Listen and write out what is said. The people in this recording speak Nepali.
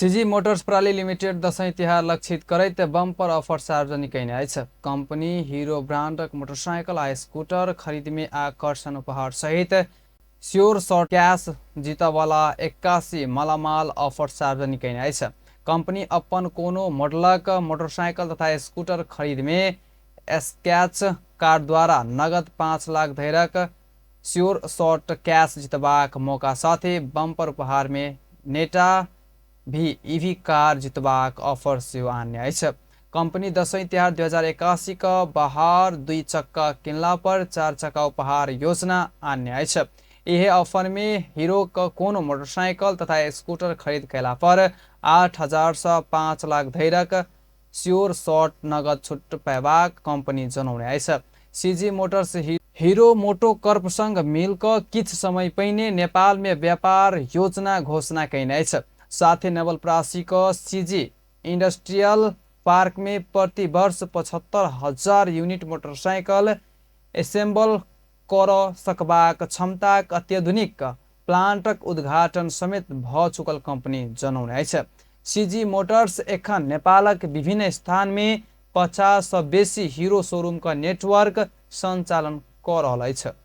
सीजी मोटर्स प्राली लिमिटेड दशैं तिहार लक्षित करैत बम्पर अफर सार्वजनिक कैने अछि। कंपनी हीरो ब्रांडक मोटरसाइकिल आ स्कूटर खरीद में आकर्षण उपहार सहित श्योर शॉर्ट कैश जीतवाला 81 मालामाल अफर सार्वजनिक कैने अछि। कंपनी अपन कोनो मॉडलक मोटरसाइकिल तथा स्कूटर खरीद में स्क्रैच कार्ड द्वारा नगद 5 लाख धरिक श्योर शॉर्ट कैश जीतबाक मौका साथै बम्पर उपहार में नेटा भी ईवी कार जीतबाक ऑफर सेहो आने अछि। कंपनी दशैं तिहार 2081 का बहार 2 चक्का किनला पर 4 चक्का उपहार योजना आने अछि। यह ऑफर में हीरो का कोनो मोटरसाइकिल तथा स्कूटर खरीद कैला पर 8,000 से 5 लाख धरिक श्योर शॉर्ट नगद छूट पैबाक कंपनी जनौने अछि। सीजी मोटर्स हीरो मोटो कर्प संग मिलकर किछ समय पहिने नेपाल में व्यापार योजना घोषणा कैने अछि। साथ ही नवलपरासी का सीजी इंडस्ट्रियल पार्क में प्रति वर्ष 75,000 यूनिट मोटरसाइकिल असेंबल कर सकबाक क्षमताक अत्याधुनिक प्लांटक उद्घाटन समेत भ चुकल कंपनी जनौने अछि। सीजी मोटर्स एखन नेपालक विभिन्न स्थान में 50 से बेसी हीरो शोरूम का नेटवर्क संचालन कर रहल अछि।